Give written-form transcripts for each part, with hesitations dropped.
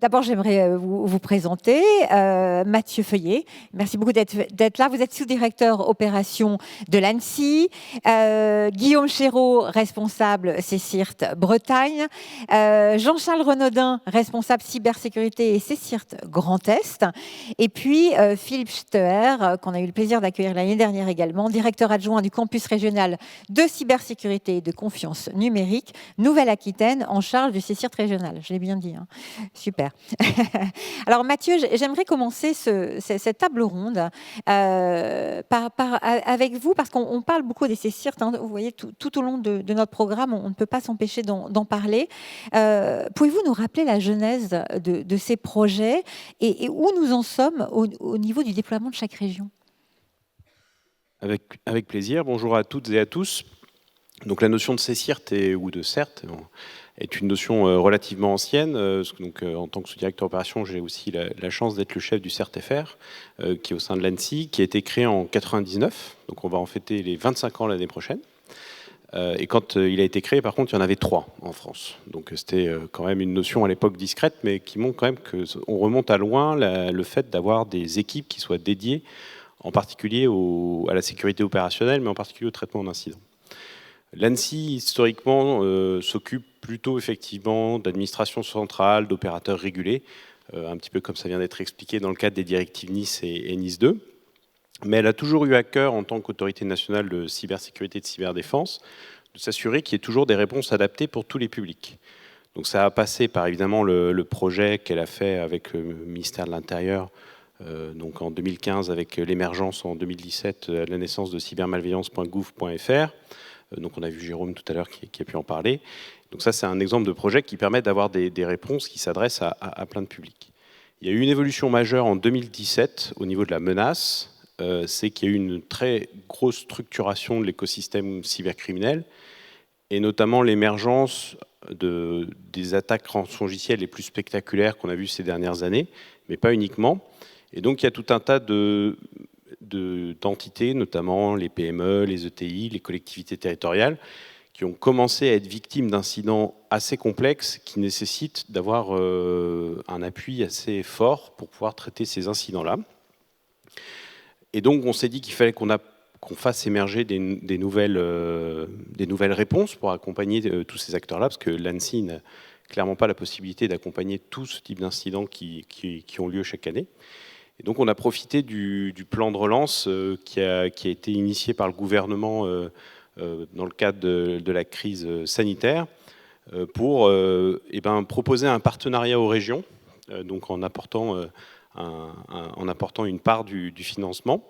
D'abord, j'aimerais vous présenter Mathieu Feuillet. Merci beaucoup d'être là. Vous êtes sous-directeur opération de l'ANSSI. Guillaume Chéreau, responsable CSIRT Bretagne. Jean-Charles Renaudin, responsable cybersécurité et CSIRT Grand Est. Et puis Philippe Steuer, qu'on a eu le plaisir d'accueillir l'année dernière également, directeur adjoint du campus régional de cybersécurité et de confiance numérique, Nouvelle-Aquitaine, en charge du CSIRT régional. Je l'ai bien dit, hein. Super. Alors Mathieu, j'aimerais commencer cette table ronde avec vous, parce qu'on parle beaucoup des CSIRT, hein. Vous voyez, tout au long de notre programme, on ne peut pas s'empêcher d'en parler. Pouvez-vous nous rappeler la genèse de ces projets et où nous en sommes au niveau du déploiement de chaque région? Avec plaisir. Bonjour à toutes et à tous. Donc la notion de CSIRT ou de CERT est une notion relativement ancienne. Donc, en tant que sous-directeur opération, j'ai aussi la chance d'être le chef du CERT-FR, qui est au sein de l'ANSSI, qui a été créé en 99. Donc on va en fêter les 25 ans l'année prochaine. Et quand il a été créé, par contre, il y en avait 3 en France. Donc c'était quand même une notion à l'époque discrète, mais qui montre quand même qu'on remonte à loin le fait d'avoir des équipes qui soient dédiées, en particulier à la sécurité opérationnelle, mais en particulier au traitement d'incidents. L'ANSSI, historiquement, s'occupe plutôt effectivement d'administration centrale, d'opérateurs régulés, un petit peu comme ça vient d'être expliqué dans le cadre des directives Nice et Nice 2. Mais elle a toujours eu à cœur, en tant qu'autorité nationale de cybersécurité et de cyberdéfense, de s'assurer qu'il y ait toujours des réponses adaptées pour tous les publics. Donc ça a passé par évidemment le projet qu'elle a fait avec le ministère de l'Intérieur, donc en 2015 avec l'émergence en 2017, la naissance de cybermalveillance.gouv.fr. Donc on a vu Jérôme tout à l'heure qui a pu en parler. Donc ça, c'est un exemple de projet qui permet d'avoir des réponses qui s'adressent à plein de publics. Il y a eu une évolution majeure en 2017 au niveau de la menace. C'est qu'il y a eu une très grosse structuration de l'écosystème cybercriminel et notamment l'émergence des attaques rançongicielles les plus spectaculaires qu'on a vues ces dernières années, mais pas uniquement. Et donc il y a tout un tas d'entités, notamment les PME, les ETI, les collectivités territoriales, qui ont commencé à être victimes d'incidents assez complexes qui nécessitent d'avoir un appui assez fort pour pouvoir traiter ces incidents-là. Et donc on s'est dit qu'il fallait qu'on fasse émerger des nouvelles réponses pour accompagner tous ces acteurs-là, parce que l'ANSSI n'a clairement pas la possibilité d'accompagner tout ce type d'incidents qui ont lieu chaque année. Et donc on a profité du plan de relance qui a été initié par le gouvernement dans le cadre de la crise sanitaire pour proposer un partenariat aux régions, donc en apportant une part du financement.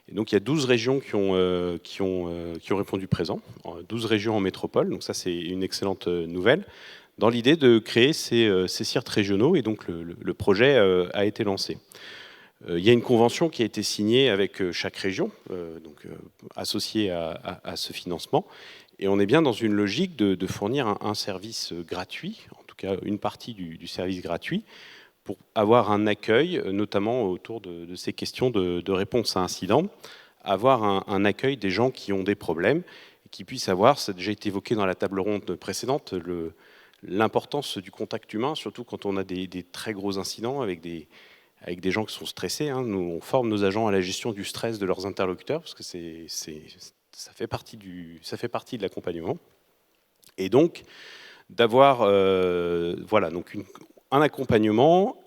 Et donc il y a 12 régions qui ont répondu présent, 12 régions en métropole, donc ça c'est une excellente nouvelle, dans l'idée de créer ces CSIRT régionaux, et donc le projet a été lancé. Il y a une convention qui a été signée avec chaque région, associée à ce financement. Et on est bien dans une logique de fournir un service gratuit, en tout cas une partie du service gratuit, pour avoir un accueil, notamment autour de ces questions de réponse à incidents, avoir un accueil des gens qui ont des problèmes, et qui puissent avoir, ça a déjà été évoqué dans la table ronde précédente, l'importance du contact humain, surtout quand on a des très gros incidents avec des gens qui sont stressés. Hein. Nous, on forme nos agents à la gestion du stress de leurs interlocuteurs, parce que ça fait partie de l'accompagnement. Et donc, d'avoir donc un accompagnement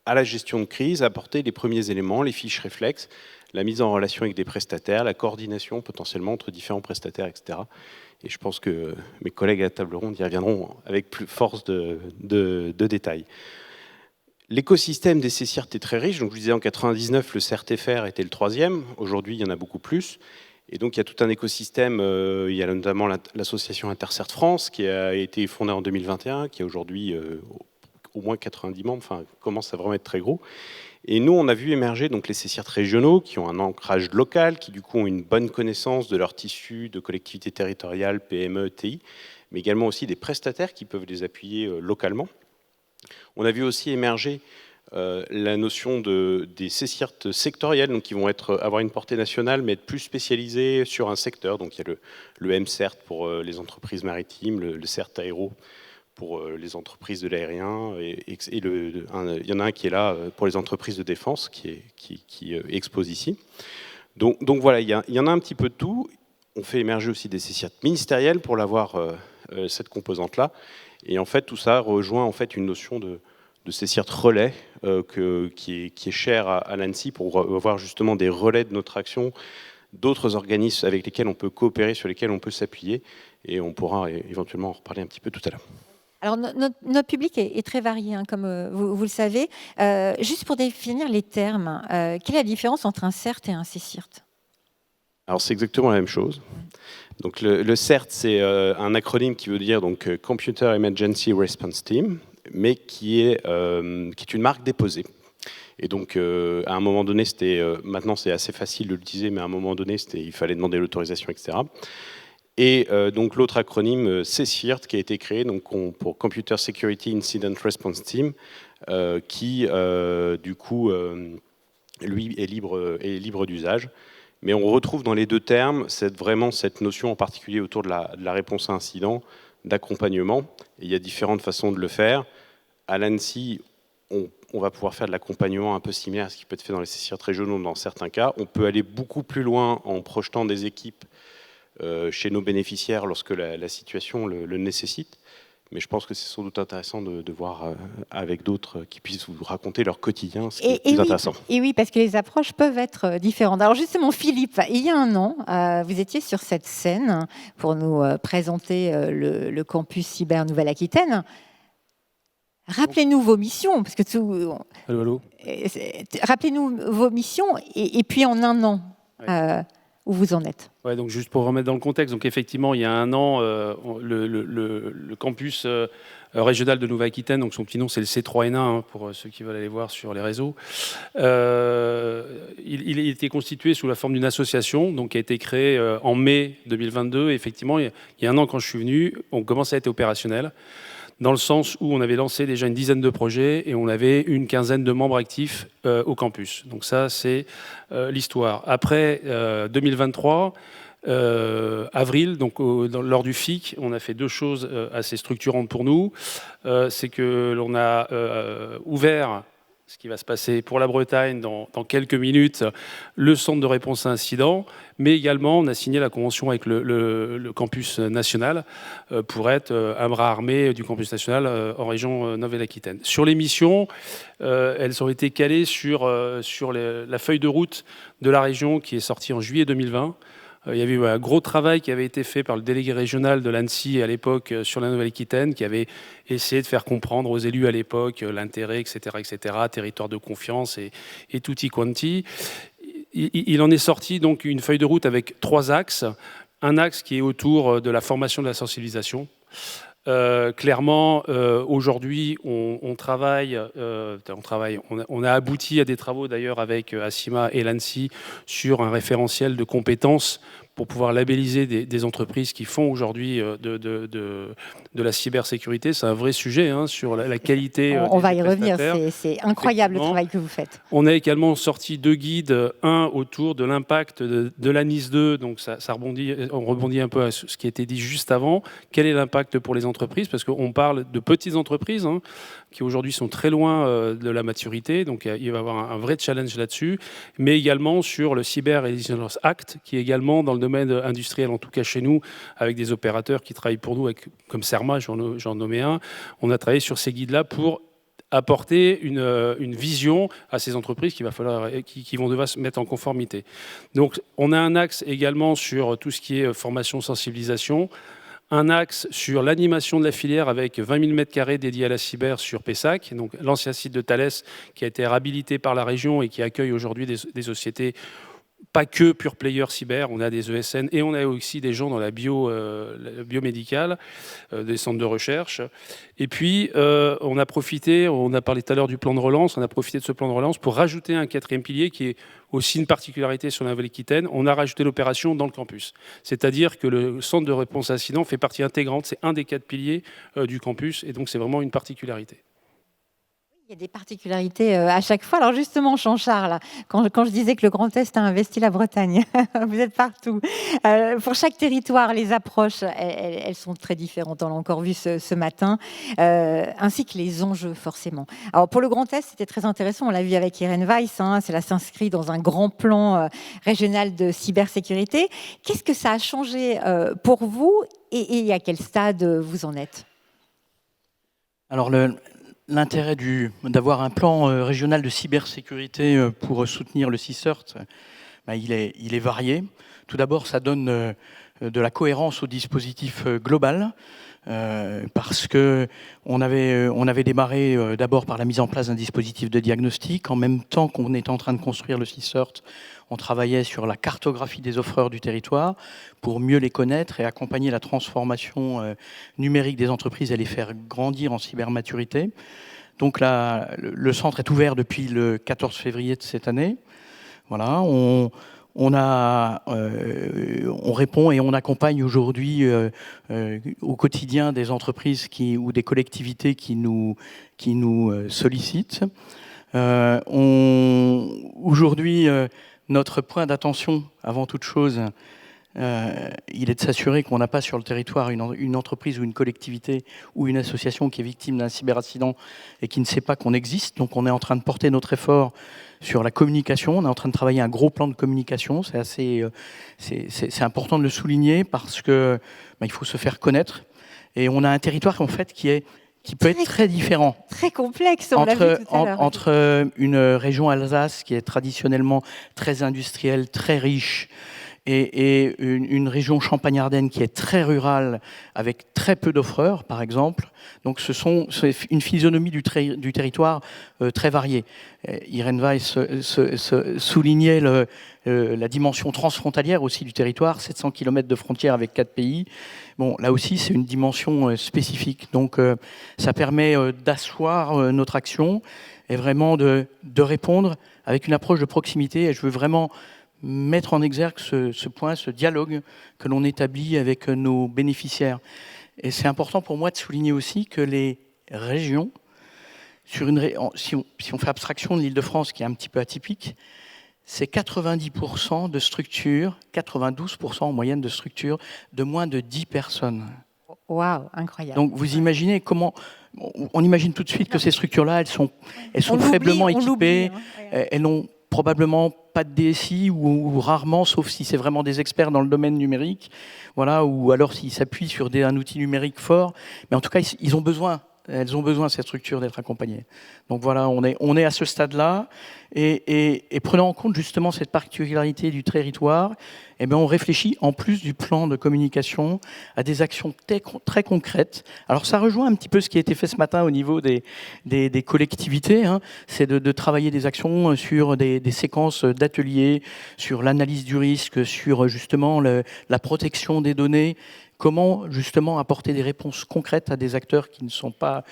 à la gestion de crise, apporter les premiers éléments, les fiches réflexes, la mise en relation avec des prestataires, la coordination potentiellement entre différents prestataires, etc. Et je pense que mes collègues à la table ronde y reviendront avec plus force de détails. L'écosystème des CSIRT est très riche. Donc, je vous disais, en 99, le CERT-FR était le 3e. Aujourd'hui, il y en a beaucoup plus. Et donc, il y a tout un écosystème. Il y a notamment l'association InterCert France, qui a été fondée en 2021, qui a aujourd'hui au moins 90 membres, enfin, commence à vraiment être très gros. Et nous, on a vu émerger donc les CSIRT régionaux, qui ont un ancrage local, qui du coup ont une bonne connaissance de leur tissu de collectivités territoriales, PME, TI, mais également aussi des prestataires qui peuvent les appuyer localement. On a vu aussi émerger la notion des CSIRT sectoriels, donc qui vont avoir une portée nationale, mais être plus spécialisés sur un secteur. Donc il y a le MCERT pour les entreprises maritimes, le CERT aéro pour les entreprises de l'aérien, et il y en a un qui est là pour les entreprises de défense, qui expose ici. Donc voilà, il y en a un petit peu de tout. On fait émerger aussi des CSIRT ministériels pour l'avoir, cette composante-là. Et en fait, tout ça rejoint en fait une notion de CSIRT relais qui est chère à l'ANSSI, pour avoir justement des relais de notre action, d'autres organismes avec lesquels on peut coopérer, sur lesquels on peut s'appuyer. Et on pourra éventuellement en reparler un petit peu tout à l'heure. Alors, notre public est très varié, hein, comme vous le savez. Juste pour définir les termes, quelle est la différence entre un CERT et un CSIRT? Alors, c'est exactement la même chose. Donc, le CERT, c'est un acronyme qui veut dire donc, Computer Emergency Response Team, mais qui est une marque déposée. Et donc, à un moment donné, maintenant c'est assez facile de l'utiliser, mais à un moment donné, il fallait demander l'autorisation, etc. Et donc l'autre acronyme, CSIRT, qui a été créé donc, pour Computer Security Incident Response Team, qui du coup, lui, est libre d'usage. Mais on retrouve dans les deux termes vraiment cette notion en particulier autour de la réponse à incident, d'accompagnement. Et il y a différentes façons de le faire. À l'ANSSI, on va pouvoir faire de l'accompagnement un peu similaire à ce qui peut être fait dans les CSIRT régionaux dans certains cas. On peut aller beaucoup plus loin en projetant des équipes chez nos bénéficiaires lorsque la situation le nécessite. Mais je pense que c'est sans doute intéressant de voir avec d'autres qui puissent vous raconter leur quotidien, ce qui est plus intéressant. Et oui, parce que les approches peuvent être différentes. Alors justement, Philippe, il y a un an, vous étiez sur cette scène pour nous présenter le campus cyber Nouvelle-Aquitaine. Rappelez-nous vos missions, parce que Allô. Rappelez-nous vos missions, et puis en un an. Ouais. Où vous en êtes. Ouais, donc juste pour remettre dans le contexte, donc effectivement, il y a un an, le campus régional de Nouvelle-Aquitaine, donc son petit nom c'est le C3N1, hein, pour ceux qui veulent aller voir sur les réseaux. Il était constitué sous la forme d'une association, donc qui a été créée en mai 2022. Et effectivement, il y a un an, quand je suis venu, on commençait à être opérationnel, dans le sens où on avait lancé déjà une dizaine de projets et on avait une quinzaine de membres actifs au campus. Donc ça, c'est l'histoire. Après 2023, avril, donc lors du FIC, on a fait deux choses assez structurantes pour nous. C'est que l'on a ouvert, ce qui va se passer pour la Bretagne dans quelques minutes, le centre de réponse à incidents, mais également on a signé la convention avec le campus national pour être un bras armé du campus national en région Nouvelle-Aquitaine. Sur les missions, elles ont été calées sur la feuille de route de la région qui est sortie en juillet 2020. Il y avait eu un gros travail qui avait été fait par le délégué régional de l'ANSSI à l'époque sur la Nouvelle-Aquitaine, qui avait essayé de faire comprendre aux élus à l'époque l'intérêt, etc., territoire de confiance et tutti quanti. Il en est sorti donc une feuille de route avec 3 axes. Un axe qui est autour de la formation de la sensibilisation. Clairement, aujourd'hui, on a abouti à des travaux d'ailleurs avec Acima et l'ANSSI sur un référentiel de compétences pour pouvoir labelliser des entreprises qui font aujourd'hui de la cybersécurité. C'est un vrai sujet hein, sur la qualité. On va y revenir, c'est incroyable le travail que vous faites. On a également sorti 2 guides, un autour de l'impact de la NIS 2, donc on rebondit un peu à ce qui a été dit juste avant. Quel est l'impact pour les entreprises? Parce qu'on parle de petites entreprises hein, qui aujourd'hui sont très loin de la maturité, donc il va y avoir un vrai challenge là-dessus, mais également sur le Cyber Resilience Act, qui est également dans le domaine industriel, en tout cas chez nous, avec des opérateurs qui travaillent pour nous, comme Cerma, j'en nommais un. On a travaillé sur ces guides-là pour apporter une vision à ces entreprises qui vont devoir se mettre en conformité. Donc, on a un axe également sur tout ce qui est formation, sensibilisation, un axe sur l'animation de la filière avec 20 000 m² dédiés à la cyber sur Pessac, donc l'ancien site de Thales qui a été réhabilité par la région et qui accueille aujourd'hui des sociétés pas que pure player cyber, on a des ESN et on a aussi des gens dans la biomédicale, des centres de recherche. Et puis, on a parlé tout à l'heure du plan de relance, on a profité de ce plan de relance pour rajouter un 4e pilier qui est aussi une particularité sur la Nouvelle-Aquitaine. On a rajouté l'opération dans le campus. C'est-à-dire que le centre de réponse à incident fait partie intégrante, c'est un des 4 piliers du campus et donc c'est vraiment une particularité. Il y a des particularités à chaque fois. Alors justement, Jean-Charles, quand je disais que le Grand Est a investi la Bretagne, vous êtes partout. Pour chaque territoire, les approches, elles sont très différentes. On l'a encore vu ce matin, ainsi que les enjeux, forcément. Alors pour le Grand Est, c'était très intéressant. On l'a vu avec Irène Weiss. Cela s'inscrit dans un grand plan régional de cybersécurité. Qu'est-ce que ça a changé pour vous et à quel stade vous en êtes? Alors, l'intérêt d'avoir un plan régional de cybersécurité pour soutenir le CICERT, il est varié. Tout d'abord, ça donne de la cohérence au dispositif global, parce qu'on avait démarré d'abord par la mise en place d'un dispositif de diagnostic. En même temps qu'on était en train de construire le CICERT, on travaillait sur la cartographie des offreurs du territoire pour mieux les connaître et accompagner la transformation numérique des entreprises et les faire grandir en cybermaturité. Donc là, le centre est ouvert depuis le 14 février de cette année. Voilà, on répond et on accompagne aujourd'hui au quotidien des entreprises ou des collectivités qui nous sollicitent. Aujourd'hui, notre point d'attention, avant toute chose, il est de s'assurer qu'on n'a pas sur le territoire une entreprise ou une collectivité ou une association qui est victime d'un cyberaccident et qui ne sait pas qu'on existe. Donc on est en train de porter notre effort sur la communication. On est en train de travailler un gros plan de communication. C'est important de le souligner parce que il faut se faire connaître. Et on a un territoire en fait qui peut être très différent. Très complexe, on l'a vu tout à l'heure. Entre une région Alsace qui est traditionnellement très industrielle, très riche, et une région Champagne-Ardenne qui est très rurale, avec très peu d'offreurs, par exemple. Donc c'est une physionomie du territoire très variée. Irène Weiss soulignait la dimension transfrontalière aussi du territoire, 700 km de frontières avec 4 pays. Bon, là aussi, c'est une dimension spécifique. Donc ça permet d'asseoir notre action et vraiment de répondre avec une approche de proximité. Et je veux vraiment mettre en exergue ce point, ce dialogue que l'on établit avec nos bénéficiaires. Et c'est important pour moi de souligner aussi que les régions, si on fait abstraction de l'Île-de-France, qui est un petit peu atypique, c'est 90% de structures, 92% en moyenne de structures de moins de 10 personnes. Waouh, incroyable. Donc vous imaginez comment... On imagine tout de suite que ces structures-là, elles sont faiblement équipées, elles n'ont probablement pas de DSI ou rarement, sauf si c'est vraiment des experts dans le domaine numérique, voilà, ou alors s'ils s'appuient sur un outil numérique fort. Mais en tout cas, elles ont besoin, ces structures, d'être accompagnées. Donc voilà, on est à ce stade-là, et prenant en compte justement cette particularité du territoire, on réfléchit, en plus du plan de communication, à des actions très concrètes. Alors ça rejoint un petit peu ce qui a été fait ce matin au niveau des collectivités, c'est de travailler des actions sur des séquences d'ateliers, sur l'analyse du risque, sur justement la protection des données. Comment justement apporter des réponses concrètes à des acteurs qui n'ont pas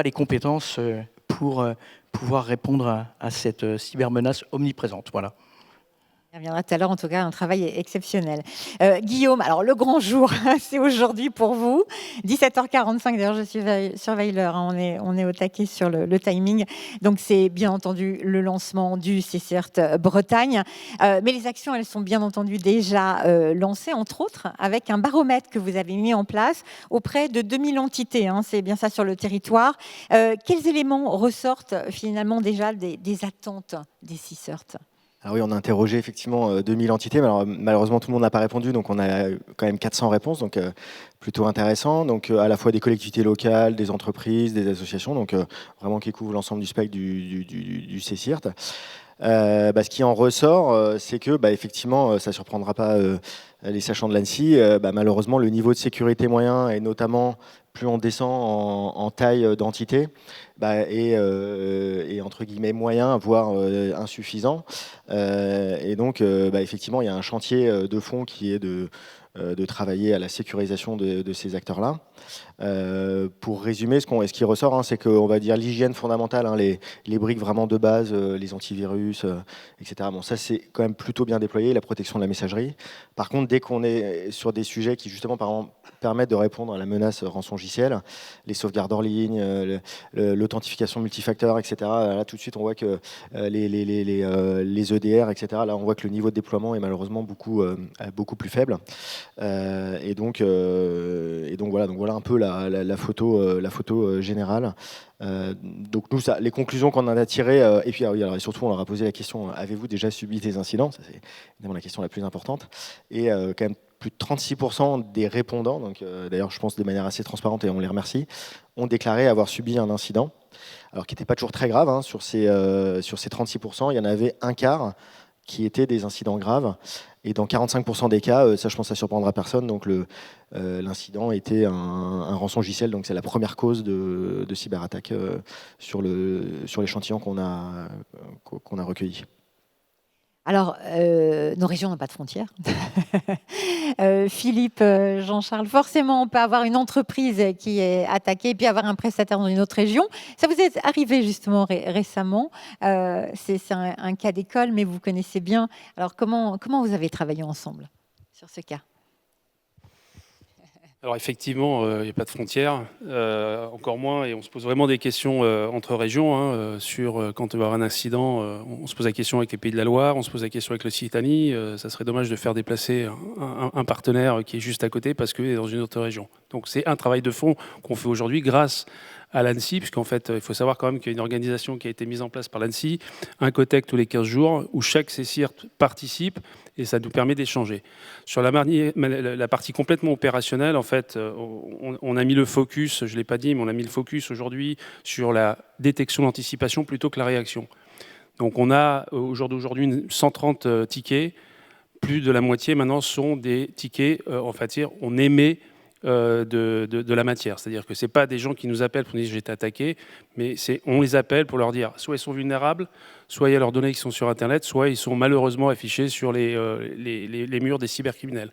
les compétences pour pouvoir répondre à cette cybermenace omniprésente. Voilà. On reviendra tout à l'heure, en tout cas, un travail exceptionnel. Guillaume, alors le grand jour, c'est aujourd'hui pour vous. 17h45, d'ailleurs, je surveille l'heure, on est au taquet sur le timing. Donc, c'est bien entendu le lancement du CICERT Bretagne. Mais les actions, elles sont bien entendu déjà lancées, entre autres, avec un baromètre que vous avez mis en place auprès de 2000 entités. C'est bien ça sur le territoire. Quels éléments ressortent finalement déjà des attentes des CICERT ? Ah oui, on a interrogé effectivement 2000 entités, mais alors, malheureusement tout le monde n'a pas répondu, donc on a quand même 400 réponses, donc plutôt intéressant. Donc à la fois des collectivités locales, des entreprises, des associations, donc vraiment qui couvrent l'ensemble du spectre du CICERT. Ce qui en ressort, c'est que effectivement, ça ne surprendra pas les sachants de l'ANSSI, malheureusement le niveau de sécurité moyen, et notamment plus on descend en taille d'entité, est entre guillemets moyen, voire insuffisant. Et donc effectivement, il y a un chantier de fond qui est de de travailler à la sécurisation de ces acteurs-là. Pour résumer, ce qui ressort, c'est qu'on va dire l'hygiène fondamentale, les briques vraiment de base, les antivirus, etc. Bon, ça c'est quand même plutôt bien déployé, la protection de la messagerie. Par contre, dès qu'on est sur des sujets qui justement par exemple, permettent de répondre à la menace rançongiciel, les sauvegardes hors ligne, l'authentification multifacteur, etc. Là tout de suite on voit que les EDR, etc. Là on voit que le niveau de déploiement est malheureusement beaucoup plus faible. Et donc voilà un peu la photo générale. Donc nous, les conclusions qu'on en a tirées, et puis et surtout on leur a posé la question, avez-vous déjà subi des incidents? Ça c'est évidemment la question la plus importante. Et quand même plus de 36% des répondants, donc d'ailleurs je pense de manière assez transparente et on les remercie, ont déclaré avoir subi un incident, alors qui n'était pas toujours très grave. Sur ces 36%, il y en avait un quart qui étaient des incidents graves. Et dans 45% des cas, ça je pense que ça surprendra personne, donc l'incident était un rançongiciel, donc c'est la première cause de cyberattaque sur l'échantillon qu'on a recueilli. Alors, nos régions n'ont pas de frontières. Philippe, Jean-Charles, forcément, on peut avoir une entreprise qui est attaquée et puis avoir un prestataire dans une autre région. Ça vous est arrivé justement récemment. C'est un cas d'école, mais vous connaissez bien. Alors, comment vous avez travaillé ensemble sur ce cas ? Alors effectivement, il n'y a pas de frontières, encore moins, et on se pose vraiment des questions entre régions, sur quand il va y avoir un incident, on se pose la question avec les Pays de la Loire, on se pose la question avec l'Occitanie, ça serait dommage de faire déplacer un partenaire qui est juste à côté parce qu'il est dans une autre région. Donc c'est un travail de fond qu'on fait aujourd'hui grâce à l'ANSSI, puisqu'en fait, il faut savoir quand même qu'il y a une organisation qui a été mise en place par l'ANSSI, un COTEC tous les 15 jours, où chaque CSIRT participe, et ça nous permet d'échanger. Sur la partie complètement opérationnelle, en fait, on a mis le focus, je ne l'ai pas dit, mais on a mis le focus aujourd'hui sur la détection, l'anticipation plutôt que la réaction. Donc on a au jour d'aujourd'hui 130 tickets, plus de la moitié maintenant sont des tickets, en fait, on émet de la matière. C'est-à-dire que ce n'est pas des gens qui nous appellent pour nous dire j'ai été attaqué, mais on les appelle pour leur dire soit ils sont vulnérables, soit il y a leurs données qui sont sur Internet, soit ils sont malheureusement affichés sur les murs des cybercriminels.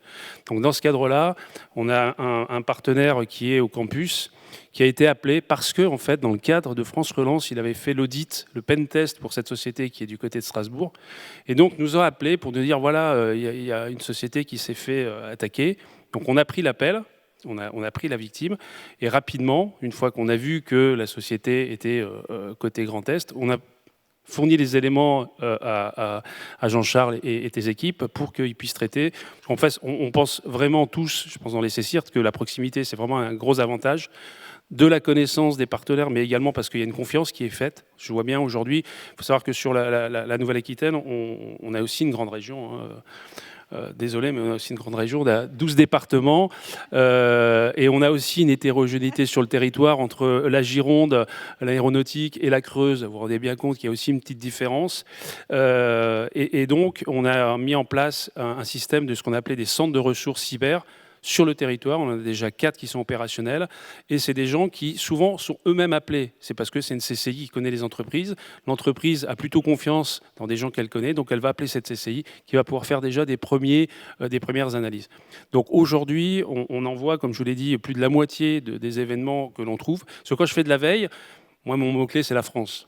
Donc dans ce cadre-là, on a un partenaire qui est au campus, qui a été appelé parce que, en fait, dans le cadre de France Relance, il avait fait l'audit, le pen test pour cette société qui est du côté de Strasbourg. Et donc nous a appelé pour nous dire voilà, il y a une société qui s'est fait attaquer. Donc on a pris l'appel. On a pris la victime et rapidement, une fois qu'on a vu que la société était côté Grand Est, on a fourni les éléments à Jean-Charles et tes équipes pour qu'ils puissent traiter. En fait, on pense vraiment tous, je pense dans les CSIRT, que la proximité, c'est vraiment un gros avantage de la connaissance des partenaires, mais également parce qu'il y a une confiance qui est faite. Je vois bien aujourd'hui, il faut savoir que sur la Nouvelle-Aquitaine, on a aussi une grande région, désolé, mais on a aussi une grande région, on a 12 départements et on a aussi une hétérogénéité sur le territoire entre la Gironde, l'aéronautique et la Creuse. Vous vous rendez bien compte qu'il y a aussi une petite différence. Et donc, on a mis en place un système de ce qu'on appelait des centres de ressources cyber sur le territoire. On en a déjà 4 qui sont opérationnels et c'est des gens qui souvent sont eux-mêmes appelés. C'est parce que c'est une CCI qui connaît les entreprises. L'entreprise a plutôt confiance dans des gens qu'elle connaît, donc elle va appeler cette CCI qui va pouvoir faire déjà des premières analyses. Donc aujourd'hui, on en voit, comme je vous l'ai dit, plus de la moitié des événements que l'on trouve. Parce que quand je fais de la veille, moi mon mot-clé c'est la France.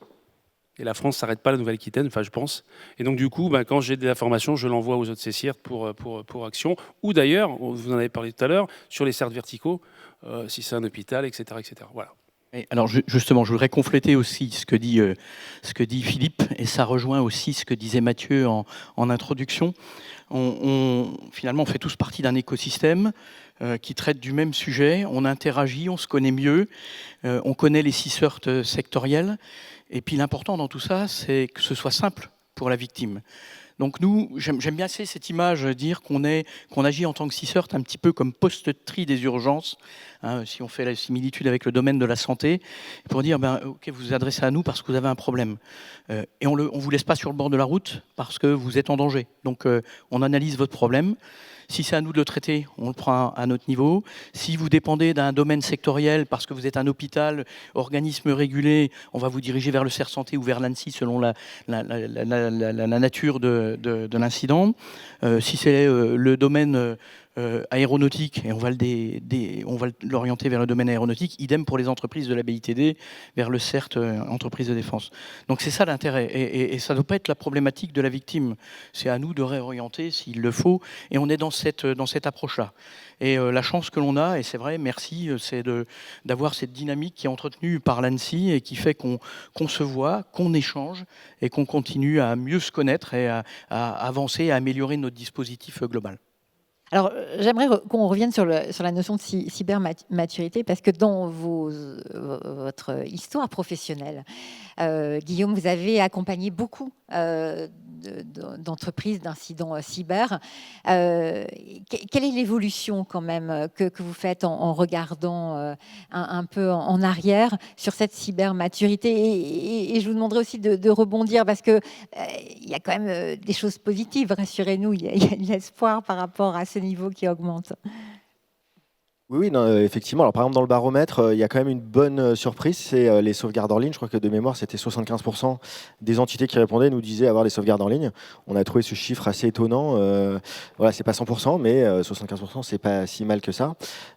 Et la France ne s'arrête pas à la Nouvelle-Aquitaine, enfin je pense. Et donc du coup, quand j'ai de l'information, je l'envoie aux autres CSIRT pour action. Ou d'ailleurs, vous en avez parlé tout à l'heure, sur les certes verticaux, si c'est un hôpital, etc. etc. Voilà. Et alors justement, je voudrais compléter aussi ce que dit Philippe, et ça rejoint aussi ce que disait Mathieu en introduction. Finalement, on fait tous partie d'un écosystème qui traite du même sujet. On interagit, on se connaît mieux, on connaît les CSIRT sectoriels. Et puis l'important dans tout ça, c'est que ce soit simple pour la victime. Donc nous, j'aime bien assez cette image, dire qu'on agit en tant que CSIRT un petit peu comme poste-tri des urgences, si on fait la similitude avec le domaine de la santé, pour dire, ok, vous vous adressez à nous parce que vous avez un problème. Et on ne vous laisse pas sur le bord de la route parce que vous êtes en danger. Donc on analyse votre problème. Si c'est à nous de le traiter, on le prend à notre niveau. Si vous dépendez d'un domaine sectoriel parce que vous êtes un hôpital, organisme régulé, on va vous diriger vers le CER Santé ou vers l'ANSSI selon la nature de l'incident. Si c'est le domaine aéronautique, et on va l'orienter vers le domaine aéronautique, idem pour les entreprises de la BITD, vers le CERT, entreprise de défense. Donc c'est ça l'intérêt, et ça ne doit pas être la problématique de la victime, c'est à nous de réorienter s'il le faut, et on est dans cette approche-là. Et la chance que l'on a, et c'est vrai, merci, c'est d'avoir cette dynamique qui est entretenue par l'ANSSI et qui fait qu'on se voit, qu'on échange et qu'on continue à mieux se connaître et à avancer, à améliorer notre dispositif global. Alors, j'aimerais qu'on revienne sur la notion de cybermaturité, parce que dans votre histoire professionnelle, Guillaume, vous avez accompagné beaucoup d'entreprises d'incidents cyber. Quelle est l'évolution quand même que vous faites en regardant un peu en arrière sur cette cybermaturité, et je vous demanderai aussi de rebondir, parce que il y a quand même des choses positives, rassurez-nous, il y a de l'espoir par rapport à ce niveau qui augmente. Oui, non, effectivement. Alors, par exemple, dans le baromètre, il y a quand même une bonne surprise, c'est les sauvegardes en ligne. Je crois que de mémoire, c'était 75% des entités qui répondaient nous disaient avoir des sauvegardes en ligne. On a trouvé ce chiffre assez étonnant. Voilà, c'est pas 100%, mais 75%, c'est pas si mal que ça.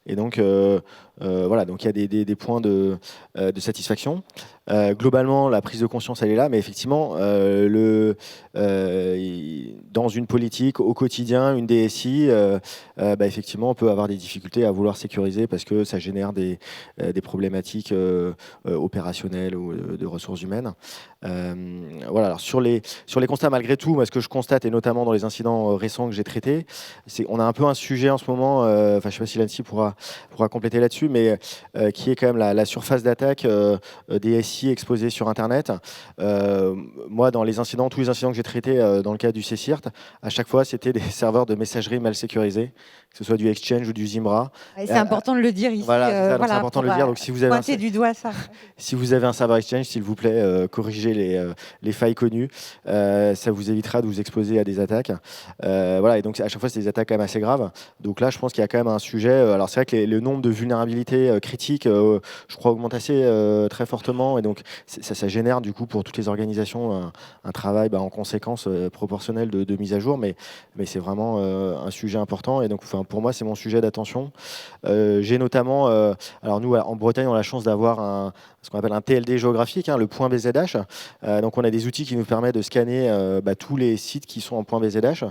Et donc, voilà, donc il y a des points de satisfaction. Globalement, la prise de conscience, elle est là, mais effectivement, dans une politique au quotidien, une DSI, effectivement, on peut avoir des difficultés à vouloir sécuriser parce que ça génère des problématiques opérationnelles ou de ressources humaines. Voilà. Alors sur les constats, malgré tout, moi, ce que je constate, et notamment dans les incidents récents que j'ai traités, c'est qu'on a un peu un sujet en ce moment, je ne sais pas si l'ANSSI pourra compléter là-dessus, mais qui est quand même la surface d'attaque des SI exposés sur Internet. Moi, dans tous les incidents que j'ai traités dans le cadre du CSIRT, à chaque fois, c'était des serveurs de messagerie mal sécurisés, que ce soit du Exchange ou du Zimbra. C'est important de le dire ici. Voilà, c'est important de le dire. Donc, si vous avez du doigt ça. Si vous avez un serveur Exchange, s'il vous plaît, corrigez les failles connues. Ça vous évitera de vous exposer à des attaques. Voilà, et donc à chaque fois, c'est des attaques quand même assez graves. Donc là, je pense qu'il y a quand même un sujet. Alors c'est vrai que le nombre de vulnérabilités critiques, je crois, augmente assez très fortement, et donc ça génère du coup pour toutes les organisations un travail en conséquence proportionnel de mise à jour, mais c'est vraiment un sujet important, et donc pour moi c'est mon sujet d'attention. J'ai notamment, alors nous en Bretagne on a la chance d'avoir ce qu'on appelle un TLD géographique, le point BZH. Donc on a des outils qui nous permettent de scanner tous les sites qui sont en point BZH,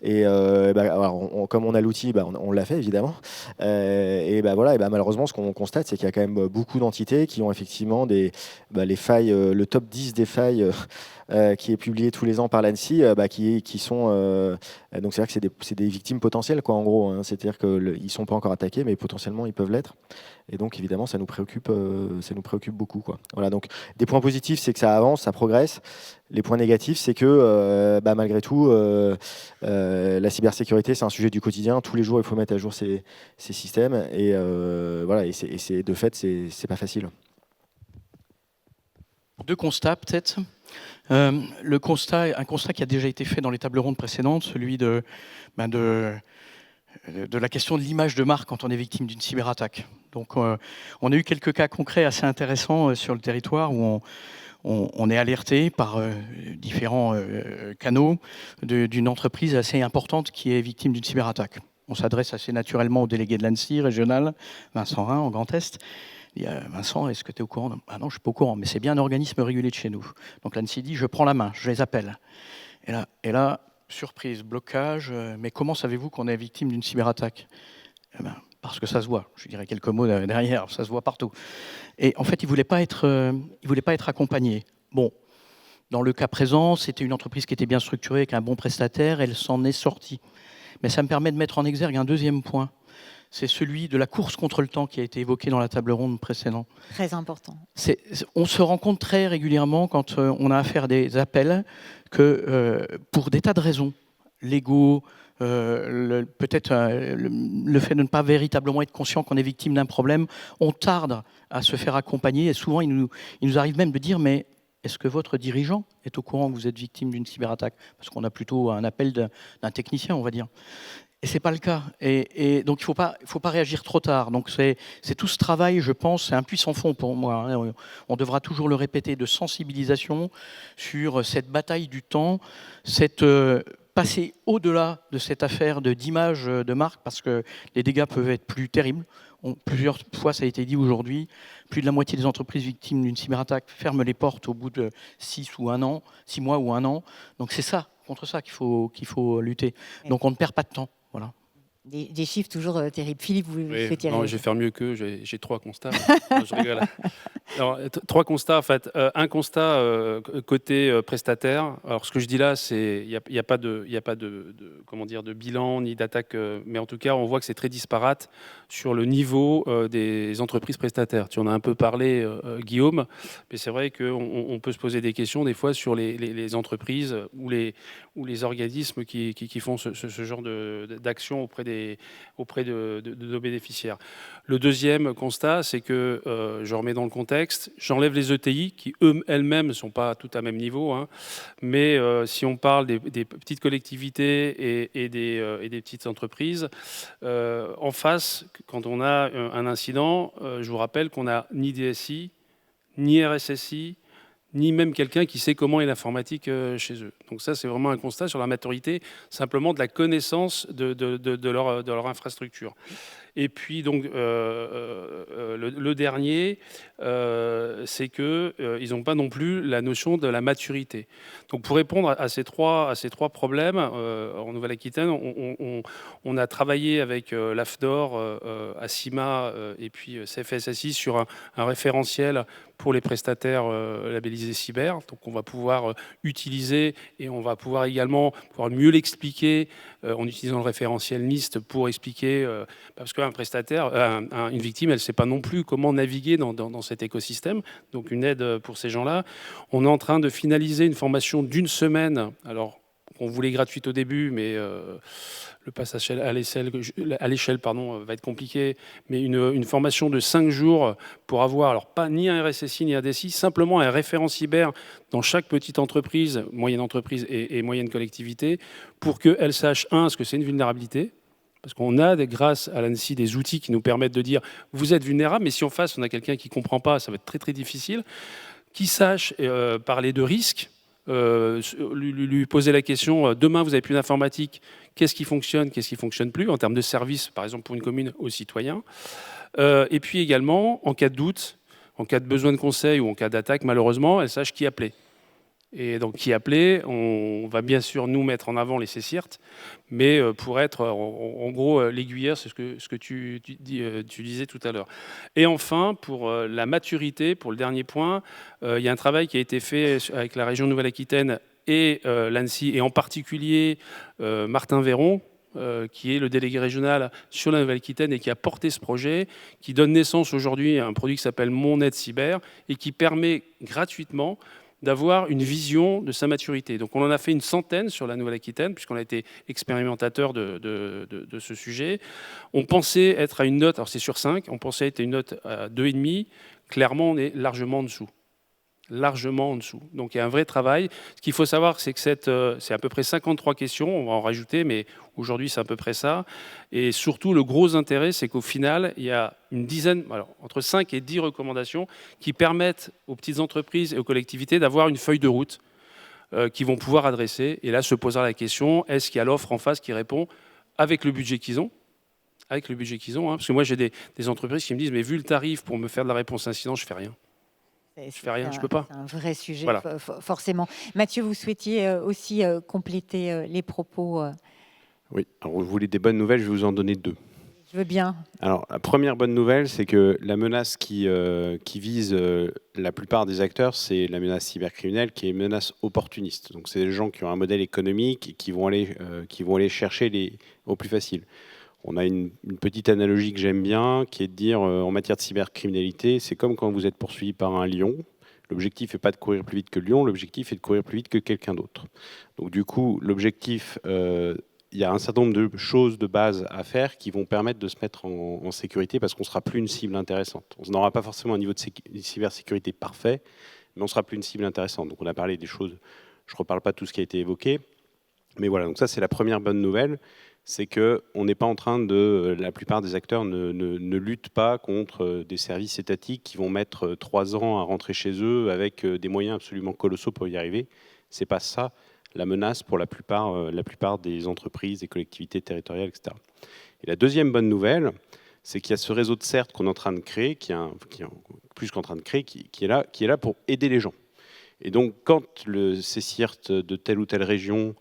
et alors, comme on a l'outil, on l'a fait évidemment, et malheureusement ce qu'on constate, c'est qu'il y a quand même beaucoup d'entités qui ont effectivement les failles, le top 10 des failles qui est publié tous les ans par l'ANSSI, qui sont donc c'est vrai que c'est des victimes potentielles, quoi, en gros, hein. C'est-à-dire qu'ils ne sont pas encore attaqués, mais potentiellement ils peuvent l'être, et donc évidemment ça nous préoccupe beaucoup, quoi. Voilà, donc des points positifs, c'est que ça avance, ça progresse. Les points négatifs, c'est que malgré tout, la cybersécurité, c'est un sujet du quotidien. Tous les jours, il faut mettre à jour ces systèmes, et voilà, et c'est de fait, c'est pas facile. Deux constats peut-être. Un constat qui a déjà été fait dans les tables rondes précédentes, celui de la question de l'image de marque quand on est victime d'une cyberattaque. Donc on a eu quelques cas concrets assez intéressants sur le territoire où on est alerté par différents canaux d'une entreprise assez importante qui est victime d'une cyberattaque. On s'adresse assez naturellement au délégué de l'ANSSI régional, Vincent Rhin, en Grand Est. Il y a Vincent, est-ce que tu es au courant? Ah non, je ne suis pas au courant, mais c'est bien un organisme régulé de chez nous. Donc l'ANSSI dit, je prends la main, je les appelle. Et là surprise, blocage, mais comment savez-vous qu'on est victime d'une cyberattaque? Parce que ça se voit, je dirais quelques mots derrière, ça se voit partout. Et en fait, il ne voulait pas être accompagné. Bon, dans le cas présent, c'était une entreprise qui était bien structurée, avec un bon prestataire, elle s'en est sortie. Mais ça me permet de mettre en exergue un deuxième point. C'est celui de la course contre le temps qui a été évoqué dans la table ronde précédente. Très important. On se rend compte très régulièrement quand on a affaire à des appels que pour des tas de raisons, légaux, peut-être le fait de ne pas véritablement être conscient qu'on est victime d'un problème, on tarde à se faire accompagner, et souvent il nous arrive même de dire mais est-ce que votre dirigeant est au courant que vous êtes victime d'une cyberattaque? Parce qu'on a plutôt un appel d'un technicien, on va dire. Et c'est pas le cas. Et donc il faut pas réagir trop tard. Donc c'est tout ce travail, je pense, c'est un puits sans fond pour moi, hein. On devra toujours le répéter, de sensibilisation sur cette bataille du temps, cette passer au-delà de cette affaire d'image de marque, parce que les dégâts peuvent être plus terribles. Plusieurs fois, ça a été dit aujourd'hui, plus de la moitié des entreprises victimes d'une cyberattaque ferment les portes au bout de 6 mois ou un an. Donc c'est ça, contre ça qu'il faut lutter. Donc on ne perd pas de temps. Voilà. Des chiffres toujours terribles. Philippe, vous souhaitiez non, je vais faire mieux qu'eux, j'ai 3 constats. Non, je rigole. Alors, 3 constats, en fait. Un constat côté prestataire. Alors, ce que je dis là, c'est il n'y a pas de bilan ni d'attaque, mais en tout cas, on voit que c'est très disparate sur le niveau des entreprises prestataires. Tu en as un peu parlé, Guillaume, mais c'est vrai qu'on peut se poser des questions des fois sur les entreprises ou les organismes qui font ce genre d'action auprès de nos bénéficiaires. Le deuxième constat, c'est que, je remets dans le contexte, j'enlève les ETI qui elles-mêmes ne sont pas toutes à même niveau, hein, mais si on parle des petites collectivités et des petites entreprises, en face, quand on a un incident, je vous rappelle qu'on n'a ni DSI, ni RSSI, ni même quelqu'un qui sait comment est l'informatique chez eux. Donc ça, c'est vraiment un constat sur la maturité, simplement de la connaissance de leur infrastructure. Et puis, donc, le dernier, c'est qu'ils n'ont pas non plus la notion de la maturité. Donc, pour répondre à ces trois problèmes, en Nouvelle-Aquitaine, on a travaillé avec l'AFDOR, ACIMA et puis CFSSI sur un référentiel pour les prestataires labellisés cyber. Donc, on va pouvoir utiliser et on va pouvoir également mieux l'expliquer en utilisant le référentiel NIST pour expliquer, parce qu'un prestataire, une victime, elle ne sait pas non plus comment naviguer dans cet écosystème. Donc, une aide pour ces gens-là. On est en train de finaliser une formation d'1 semaine. Alors, on voulait gratuite au début, mais le passage à l'échelle va être compliqué, mais une formation de 5 jours pour avoir, alors pas ni un RSSI ni un DSI, simplement un référent cyber dans chaque petite entreprise, moyenne entreprise et moyenne collectivité, pour qu'elle sache, ce que c'est une vulnérabilité, parce qu'on a, grâce à l'ANSSI, des outils qui nous permettent de dire « vous êtes vulnérable », mais si en face, on a quelqu'un qui ne comprend pas, ça va être très très difficile, qui sache parler de risque, lui poser la question, demain vous n'avez plus d'informatique, qu'est-ce qui fonctionne plus, en termes de services, par exemple pour une commune, aux citoyens. Et puis également, en cas de doute, en cas de besoin de conseil ou en cas d'attaque, malheureusement, elle sache qui appeler. Et donc, qui appeler, on va bien sûr nous mettre en avant les CSIRT, mais pour être en gros l'aiguilleur, c'est ce que tu disais tout à l'heure. Et enfin, pour la maturité, pour le dernier point, il y a un travail qui a été fait avec la région Nouvelle-Aquitaine et l'ANSSI, et en particulier Martin Véron, qui est le délégué régional sur la Nouvelle-Aquitaine et qui a porté ce projet, qui donne naissance aujourd'hui à un produit qui s'appelle Mon Aide Cyber et qui permet gratuitement d'avoir une vision de sa maturité. Donc on en a fait une centaine sur la Nouvelle-Aquitaine, puisqu'on a été expérimentateur de ce sujet. On pensait être à une note, alors c'est sur 5, on pensait être à une note à 2,5. Clairement, on est largement en dessous. Largement en dessous. Donc il y a un vrai travail. Ce qu'il faut savoir, c'est que c'est à peu près 53 questions, on va en rajouter, mais aujourd'hui c'est à peu près ça. Et surtout, le gros intérêt, c'est qu'au final, il y a une dizaine, alors, entre 5 et 10 recommandations qui permettent aux petites entreprises et aux collectivités d'avoir une feuille de route qu'ils vont pouvoir adresser. Et là, se posera la question, est-ce qu'il y a l'offre en face qui répond avec le budget qu'ils ont ? Avec le budget qu'ils ont, hein, parce que moi j'ai des entreprises qui me disent, mais vu le tarif pour me faire de la réponse incident, je fais rien. Je fais rien, je peux pas. C'est un vrai sujet, voilà. Forcément. Mathieu, vous souhaitiez aussi compléter les propos. Oui, alors vous voulez des bonnes nouvelles, je vais vous en donner 2. Je veux bien. Alors, la première bonne nouvelle, c'est que la menace qui vise la plupart des acteurs, c'est la menace cybercriminelle, qui est une menace opportuniste. Donc, c'est des gens qui ont un modèle économique et qui vont aller chercher au plus facile. On a une petite analogie que j'aime bien, qui est de dire, en matière de cybercriminalité, c'est comme quand vous êtes poursuivi par un lion. L'objectif n'est pas de courir plus vite que le lion, l'objectif est de courir plus vite que quelqu'un d'autre. Donc du coup, l'objectif, il y a un certain nombre de choses de base à faire qui vont permettre de se mettre en sécurité, parce qu'on ne sera plus une cible intéressante. On n'aura pas forcément un niveau de cybersécurité parfait, mais on ne sera plus une cible intéressante. Donc on a parlé des choses, je ne reparle pas de tout ce qui a été évoqué, mais voilà, donc ça c'est la première bonne nouvelle. C'est qu'on n'est pas en train la plupart des acteurs ne luttent pas contre des services étatiques qui vont mettre 3 ans à rentrer chez eux avec des moyens absolument colossaux pour y arriver. C'est pas ça la menace pour la plupart des entreprises, des collectivités territoriales, etc. Et la deuxième bonne nouvelle, c'est qu'il y a ce réseau de CERT qu'on est en train de créer, qui est là pour aider les gens. Et donc, quand le CCIRT de telle ou telle région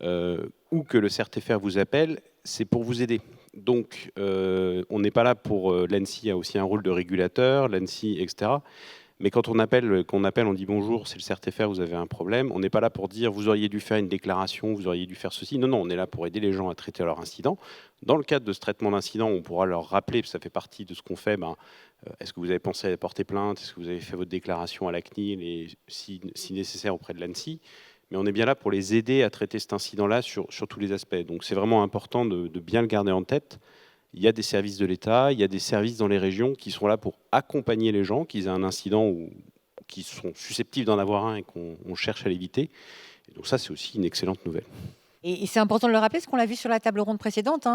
ou que le CERT-FR vous appelle, c'est pour vous aider. Donc, on n'est pas là pour... L'ANSSI a aussi un rôle de régulateur, l'ANSSI, etc. Mais quand on appelle, on dit bonjour, c'est le CERT-FR, vous avez un problème. On n'est pas là pour dire vous auriez dû faire une déclaration, vous auriez dû faire ceci. Non, on est là pour aider les gens à traiter leur incident. Dans le cadre de ce traitement d'incident, on pourra leur rappeler, parce que ça fait partie de ce qu'on fait, est-ce que vous avez pensé à porter plainte, est-ce que vous avez fait votre déclaration à la CNIL et si nécessaire auprès de l'ANSSI. Mais on est bien là pour les aider à traiter cet incident-là sur tous les aspects. Donc c'est vraiment important de bien le garder en tête. Il y a des services de l'État, il y a des services dans les régions qui sont là pour accompagner les gens, qu'ils aient un incident ou qui sont susceptibles d'en avoir un et qu'on cherche à l'éviter. Et donc ça, c'est aussi une excellente nouvelle. Et c'est important de le rappeler, parce qu'on l'a vu sur la table ronde précédente,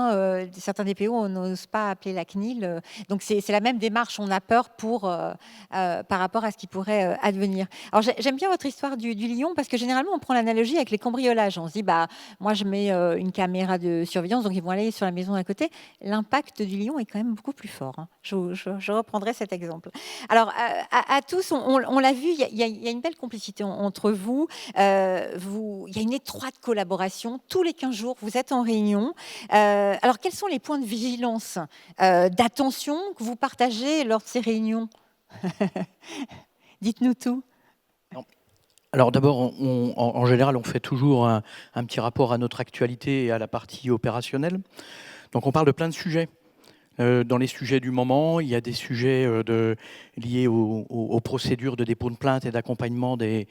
certains DPO, on n'ose pas appeler la CNIL. Donc c'est la même démarche, on a peur par rapport à ce qui pourrait advenir. Alors j'aime bien votre histoire du lion, parce que généralement on prend l'analogie avec les cambriolages. On se dit, moi je mets une caméra de surveillance, donc ils vont aller sur la maison d'à côté. L'impact du lion est quand même beaucoup plus fort. Je reprendrai cet exemple. Alors à tous, on l'a vu, il y a une belle complicité entre vous. Il y a une étroite collaboration. Tous les 15 jours, vous êtes en réunion. Alors, quels sont les points de vigilance, d'attention que vous partagez lors de ces réunions? Dites-nous tout. Alors d'abord, en général, on fait toujours un petit rapport à notre actualité et à la partie opérationnelle. Donc on parle de plein de sujets. Dans les sujets du moment, il y a des sujets liés aux procédures de dépôt de plainte et d'accompagnement des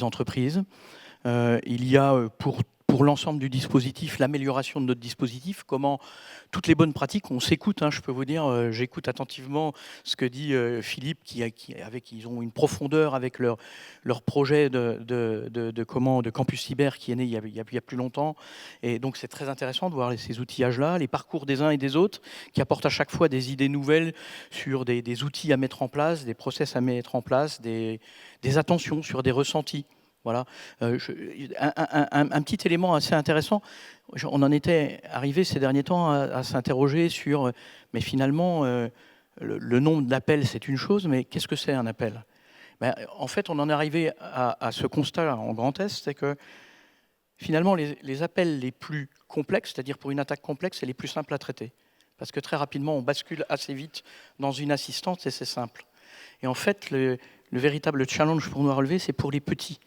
entreprises. Il y a pour l'ensemble du dispositif, l'amélioration de notre dispositif, comment toutes les bonnes pratiques, on s'écoute, je peux vous dire, j'écoute attentivement ce que dit Philippe, ils ont une profondeur avec leur projet de campus cyber qui est né il y a plus longtemps, et donc c'est très intéressant de voir ces outillages-là, les parcours des uns et des autres, qui apportent à chaque fois des idées nouvelles sur des outils à mettre en place, des process à mettre en place, des attentions sur des ressentis. Voilà. Un petit élément assez intéressant, on en était arrivé ces derniers temps à s'interroger sur, mais finalement, le nombre d'appels, c'est une chose, mais qu'est-ce que c'est un appel? En fait, on en est arrivé à ce constat en Grand Est, c'est que finalement, les appels les plus complexes, c'est-à-dire pour une attaque complexe, c'est les plus simples à traiter. Parce que très rapidement, on bascule assez vite dans une assistance et c'est simple. Et en fait, le véritable challenge pour nous à relever, c'est pour les petits.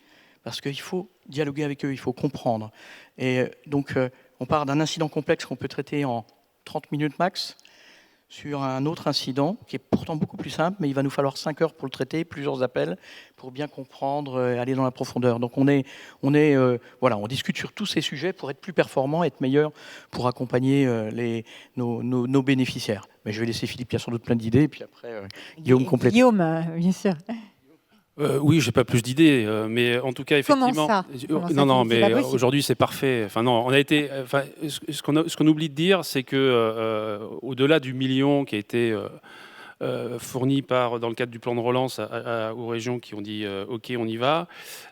Parce qu'il faut dialoguer avec eux, il faut comprendre. Et donc, on part d'un incident complexe qu'on peut traiter en 30 minutes max, sur un autre incident qui est pourtant beaucoup plus simple, mais il va nous falloir 5 heures pour le traiter, plusieurs appels, pour bien comprendre, aller dans la profondeur. Donc on discute sur tous ces sujets pour être plus performant, être meilleur, pour accompagner nos bénéficiaires. Mais je vais laisser Philippe, il y a sans doute plein d'idées, et puis après, Guillaume complète. Guillaume, bien sûr. Oui, j'ai pas plus d'idées, mais en tout cas, effectivement. Comment ça mais aujourd'hui c'est parfait. Enfin non, on a été. Enfin, ce qu'on oublie de dire, c'est que au-delà du million qui a été fourni dans le cadre du plan de relance aux régions qui ont dit OK, on y va,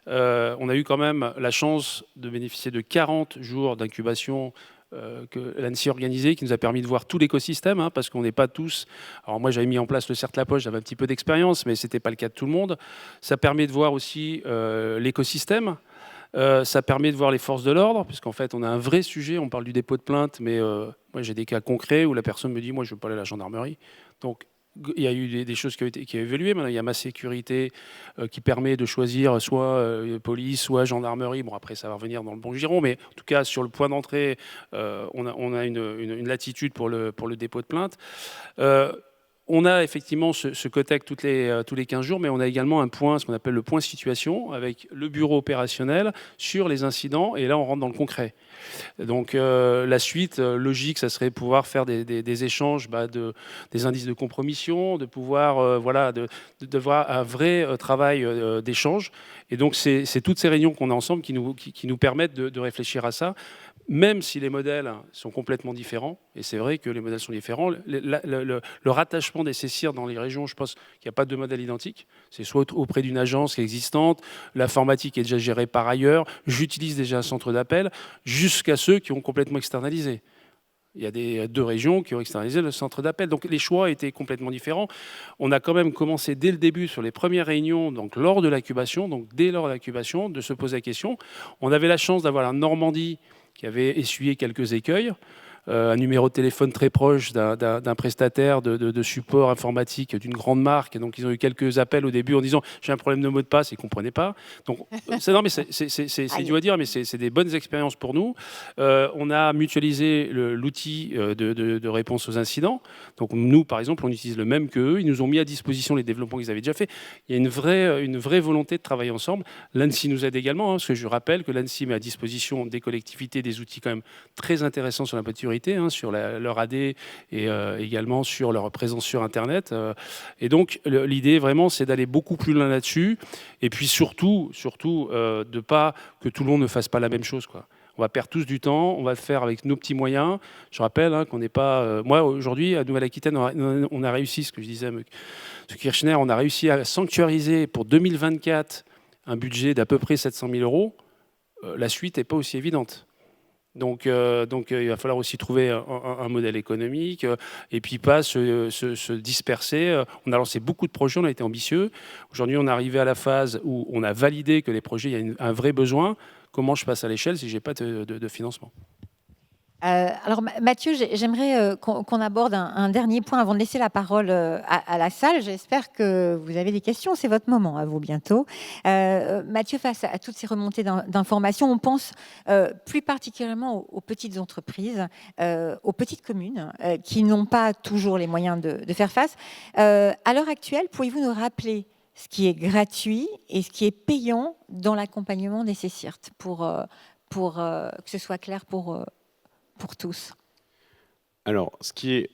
on a eu quand même la chance de bénéficier de 40 jours d'incubation que l'ANSSI a organisé, qui nous a permis de voir tout l'écosystème, parce qu'on n'est pas tous... Alors moi, j'avais mis en place le CERT-La-Poche, j'avais un petit peu d'expérience, mais ce n'était pas le cas de tout le monde. Ça permet de voir aussi l'écosystème. Ça permet de voir les forces de l'ordre, puisqu'en fait, on a un vrai sujet. On parle du dépôt de plainte, mais moi, j'ai des cas concrets où la personne me dit « Moi, je ne veux pas aller à la gendarmerie. » Donc, il y a eu des choses qui ont évolué. Maintenant, il y a ma sécurité qui permet de choisir soit police, soit gendarmerie. Bon, après, ça va revenir dans le bon giron. Mais en tout cas, sur le point d'entrée, on a une latitude pour le dépôt de plainte. On a effectivement ce COTEC tous les 15 jours, mais on a également un point, ce qu'on appelle le point situation, avec le bureau opérationnel sur les incidents. Et là, on rentre dans le concret. Donc la suite logique, ça serait pouvoir faire des échanges des indices de compromission, de pouvoir de voir un vrai travail d'échange. Et donc c'est toutes ces réunions qu'on a ensemble qui nous permettent de réfléchir à ça, même si les modèles sont complètement différents. Et c'est vrai que les modèles sont différents. Le rattachement lancement des CSIR dans les régions, je pense qu'il n'y a pas de modèle identique. C'est soit auprès d'une agence qui est existante, l'informatique est déjà gérée par ailleurs, j'utilise déjà un centre d'appel, jusqu'à ceux qui ont complètement externalisé. Il y a 2 régions qui ont externalisé le centre d'appel. Donc les choix étaient complètement différents. On a quand même commencé dès le début, sur les premières réunions, donc lors de l'incubation, donc dès lors de l'incubation, de se poser la question. On avait la chance d'avoir la Normandie qui avait essuyé quelques écueils. Un numéro de téléphone très proche d'un prestataire de support informatique d'une grande marque. Donc, ils ont eu quelques appels au début en disant « j'ai un problème de mot de passe », ils ne comprenaient pas. Donc, c'est dur à dire, mais c'est des bonnes expériences pour nous. On a mutualisé l'outil de réponse aux incidents. Donc, nous, par exemple, on utilise le même qu'eux. Ils nous ont mis à disposition les développements qu'ils avaient déjà fait. Il y a une vraie volonté de travailler ensemble. L'ANSSI nous aide également, parce que je rappelle que l'ANSSI met à disposition des collectivités des outils quand même très intéressants sur la maturité, sur leur AD et également sur leur présence sur Internet. Et donc, l'idée, vraiment, c'est d'aller beaucoup plus loin là-dessus. Et puis, surtout de pas que tout le monde ne fasse pas la même chose, quoi. On va perdre tous du temps, on va le faire avec nos petits moyens. Je rappelle qu'on n'est pas... moi, aujourd'hui, à Nouvelle-Aquitaine, on a réussi, ce que je disais à M. Kirchner, on a réussi à sanctuariser pour 2024 un budget d'à peu près 700 000 euros. La suite n'est pas aussi évidente. Donc, il va falloir aussi trouver un modèle économique et puis pas se disperser. On a lancé beaucoup de projets, on a été ambitieux. Aujourd'hui, on est arrivé à la phase où on a validé que les projets, il y a un vrai besoin. Comment je passe à l'échelle si je n'ai pas de financement ? Alors Mathieu, j'aimerais qu'on aborde un dernier point avant de laisser la parole à la salle. J'espère que vous avez des questions, c'est votre moment à vous bientôt. Mathieu, face à toutes ces remontées d'informations, on pense plus particulièrement aux petites entreprises, aux petites communes qui n'ont pas toujours les moyens de faire face. À l'heure actuelle, pourriez-vous nous rappeler ce qui est gratuit et ce qui est payant dans l'accompagnement des CSIRT pour que ce soit clair pour tous? Alors, ce qui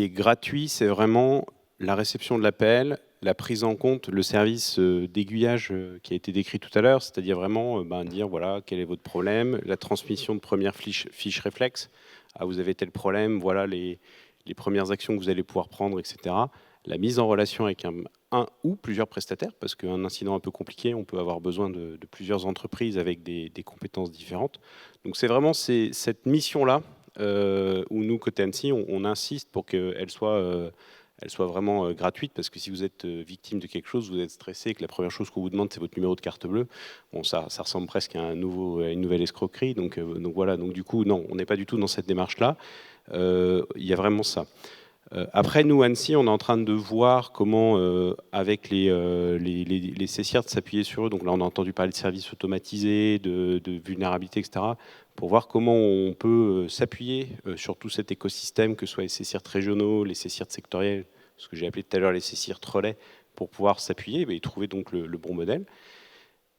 est gratuit, c'est vraiment la réception de l'appel, la prise en compte, le service d'aiguillage qui a été décrit tout à l'heure, c'est-à-dire vraiment dire voilà, quel est votre problème, la transmission de premières fiches réflexes. Ah, vous avez tel problème, voilà les premières actions que vous allez pouvoir prendre, etc. La mise en relation avec un ou plusieurs prestataires, parce qu'un incident un peu compliqué, on peut avoir besoin de plusieurs entreprises avec des compétences différentes. Donc c'est vraiment cette mission-là où nous, côté ANSSI, on insiste pour qu'elle soit vraiment gratuite, parce que si vous êtes victime de quelque chose, vous êtes stressé et que la première chose qu'on vous demande, c'est votre numéro de carte bleue, bon, ça ressemble presque à une nouvelle escroquerie. Donc voilà, donc du coup, non, on n'est pas du tout dans cette démarche-là. Il y a vraiment ça. Après, nous, ANSSI, on est en train de voir comment, avec les CSIRT, s'appuyer sur eux. Donc là, on a entendu parler de services automatisés, de vulnérabilité, etc., pour voir comment on peut s'appuyer sur tout cet écosystème, que ce soit les CSIRT régionaux, les CSIRT sectoriels, ce que j'ai appelé tout à l'heure les CSIRT relais, pour pouvoir s'appuyer et trouver donc le bon modèle.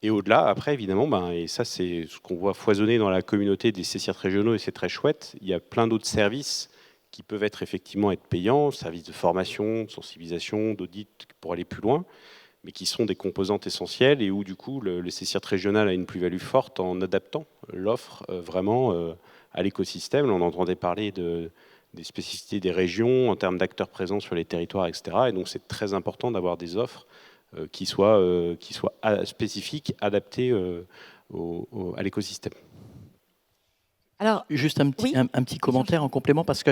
Et au-delà, après, évidemment, et ça, c'est ce qu'on voit foisonner dans la communauté des CSIRT régionaux, et c'est très chouette, il y a plein d'autres services qui peuvent effectivement être payants, services de formation, de sensibilisation, d'audit, pour aller plus loin, mais qui sont des composantes essentielles et où, du coup, le CSIRT régional a une plus-value forte en adaptant l'offre vraiment à l'écosystème. On entendait parler des spécificités des régions en termes d'acteurs présents sur les territoires, etc. Et donc, c'est très important d'avoir des offres qui soient spécifiques, adaptées à l'écosystème. Alors, juste un petit commentaire en complément, parce que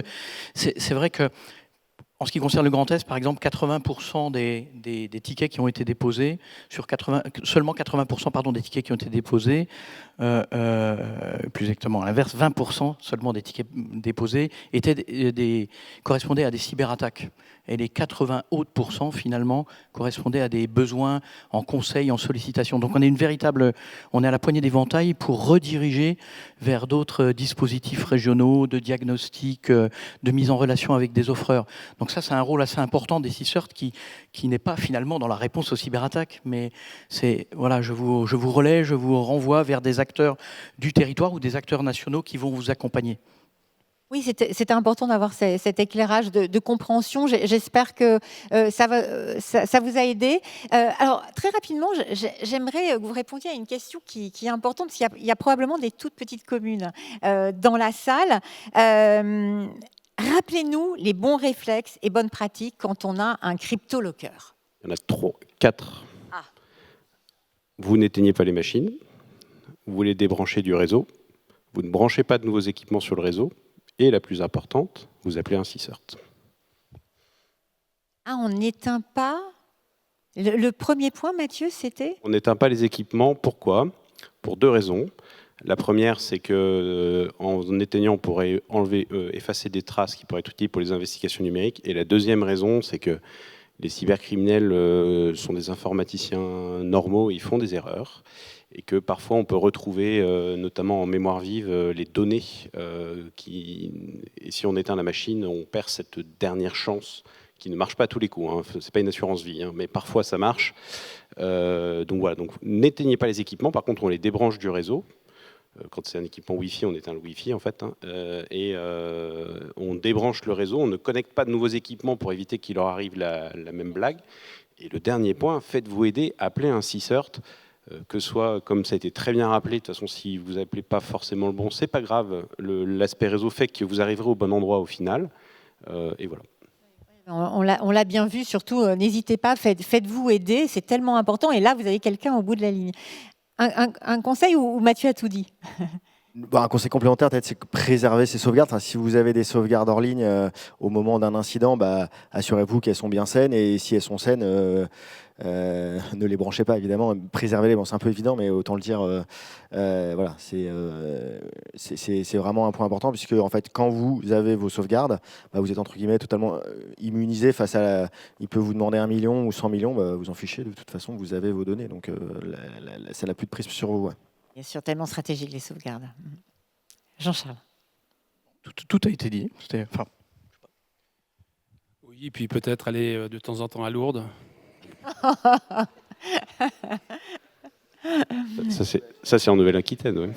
c'est vrai que, en ce qui concerne le Grand Est, par exemple, 80% des tickets qui ont été déposés, seulement 80% des tickets qui ont été déposés, plus exactement à l'inverse, 20% seulement des tickets déposés correspondaient à des cyberattaques. Et les 80 autres % finalement correspondaient à des besoins en conseil, en sollicitation. Donc on est à la poignée d'éventail pour rediriger vers d'autres dispositifs régionaux de diagnostic, de mise en relation avec des offreurs. Donc ça, c'est un rôle assez important des CSIRT qui n'est pas finalement dans la réponse aux cyberattaques, mais c'est voilà, je vous relais, je vous renvoie vers des acteurs du territoire ou des acteurs nationaux qui vont vous accompagner. Oui, c'était important d'avoir cet éclairage de compréhension. J'espère que ça vous a aidé. Alors, très rapidement, j'aimerais que vous répondiez à une question qui est importante, parce qu'il y a probablement des toutes petites communes dans la salle. Rappelez-nous les bons réflexes et bonnes pratiques quand on a un crypto-locker. Il y en a 4. Ah. Vous n'éteignez pas les machines, vous les débranchez du réseau, vous ne branchez pas de nouveaux équipements sur le réseau, et la plus importante, vous appelez un CSIRT. Ah, on n'éteint pas. Le premier point, Mathieu, c'était ? On n'éteint pas les équipements. Pourquoi ? Pour 2 raisons. La première, c'est que en éteignant, on pourrait effacer des traces qui pourraient être utiles pour les investigations numériques. Et la deuxième raison, c'est que les cybercriminels sont des informaticiens normaux, ils font des erreurs. Et que parfois, on peut retrouver, notamment en mémoire vive, les données. Et si on éteint la machine, on perd cette dernière chance qui ne marche pas à tous les coups. Hein. Ce n'est pas une assurance vie, hein, mais parfois ça marche. Donc voilà, donc n'éteignez pas les équipements. Par contre, on les débranche du réseau. Quand c'est un équipement Wi-Fi, on éteint le Wi-Fi en fait. Hein, et on débranche le réseau. On ne connecte pas de nouveaux équipements pour éviter qu'il leur arrive la même blague. Et le dernier point, faites-vous aider, appelez un CSIRT. Que ce soit, comme ça a été très bien rappelé, de toute façon, si vous n'appelez pas forcément le bon, c'est pas grave. L'aspect réseau fait que vous arriverez au bon endroit au final. Et voilà. On l'a bien vu, surtout, n'hésitez pas, faites-vous aider, c'est tellement important. Et là, vous avez quelqu'un au bout de la ligne. Un conseil ou Mathieu a tout dit ? Un conseil complémentaire, peut-être, c'est préserver ces sauvegardes. Enfin, si vous avez des sauvegardes hors ligne au moment d'un incident, assurez-vous qu'elles sont bien saines. Et si elles sont saines, ne les branchez pas, évidemment. Préservez-les, bon, c'est un peu évident, mais autant le dire. Voilà, c'est vraiment un point important, puisque en fait, quand vous avez vos sauvegardes, vous êtes entre guillemets totalement immunisé face à. Il peut vous demander 1 million ou 100 millions, vous en fichez. De toute façon, vous avez vos données, donc ça n'a plus de prise sur vous. Ouais. Bien sûr, tellement stratégique les sauvegardes. Jean-Charles. Tout a été dit. Oui, puis peut-être aller de temps en temps à Lourdes. Ça, c'est en Nouvelle-Aquitaine, oui.